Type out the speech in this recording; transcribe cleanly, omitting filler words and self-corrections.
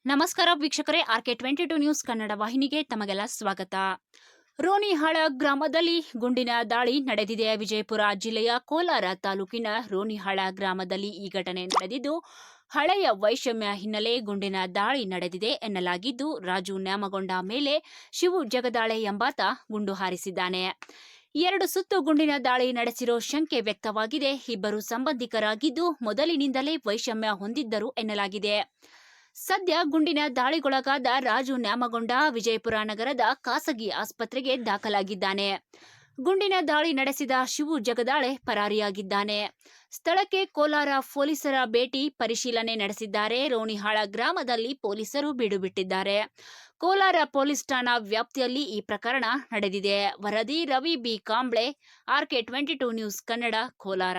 ನಮಸ್ಕಾರ ವೀಕ್ಷಕರೇ, RK22 news Kannada ವಾಹಿನಿಗೆ ತಮಗೆಲ್ಲ ಸ್ವಾಗತ. ರೋಣಿಹಾಳ ಗ್ರಾಮದಲ್ಲಿ ಗುಂಡಿನ ದಾಳಿ ನಡೆದಿದೆ. ವಿಜಯಪುರ ಜಿಲ್ಲೆಯ ಕೋಲಾರ ತಾಲೂಕಿನ ರೋಣಿಹಾಳ ಗ್ರಾಮದಲ್ಲಿ ಈ ಘಟನೆ ನಡೆದಿದ್ದು, ಹಳೆಯ ವೈಷಮ್ಯ ಹಿನ್ನೆಲೆ ಗುಂಡಿನ ದಾಳಿ ನಡೆದಿದೆ ಎನ್ನಲಾಗಿದ್ದು, ರಾಜು ನ್ಯಾಮಗೊಂಡ ಮೇಲೆ ಶಿವು ಜಗದಾಳೆ ಎಂಬಾತ ಗುಂಡು ಹಾರಿಸಿದ್ದಾನೆ. 2 ಸುತ್ತು ಗುಂಡಿನ ದಾಳಿ ನಡೆಸಿರೋ ಶಂಕೆ ವ್ಯಕ್ತವಾಗಿದೆ. ಇಬ್ಬರು ಸಂಬಂಧಿಕರಾಗಿದ್ದು, ಮೊದಲಿನಿಂದಲೇ ವೈಷಮ್ಯ ಹೊಂದಿದ್ದರು ಎನ್ನಲಾಗಿದೆ. ಸದ್ಯ ಗುಂಡಿನ ದಾಳಿಗೊಳಗಾದ ರಾಜು ನ್ಯಾಮಗೊಂಡ ವಿಜಯಪುರ ನಗರದ ಖಾಸಗಿ ಆಸ್ಪತ್ರೆಗೆ ದಾಖಲಾಗಿದ್ದಾನೆ. ಗುಂಡಿನ ದಾಳಿ ನಡೆಸಿದ ಶಿವು ಜಗದಾಳೆ ಪರಾರಿಯಾಗಿದ್ದಾನೆ. ಸ್ಥಳಕ್ಕೆ ಕೋಲಾರ ಪೊಲೀಸರ ಭೇಟಿ ಪರಿಶೀಲನೆ ನಡೆಸಿದ್ದಾರೆ. ರೋಣಿಹಾಳ ಗ್ರಾಮದಲ್ಲಿ ಪೊಲೀಸರು ಬೀಡು ಬಿಟ್ಟಿದ್ದಾರೆ. ಕೋಲಾರ ಪೊಲೀಸ್ ಠಾಣಾ ವ್ಯಾಪ್ತಿಯಲ್ಲಿ ಈ ಪ್ರಕರಣ ನಡೆದಿದೆ. ವರದಿ Ravi B Kamble, RK22 news Kannada, Kolar.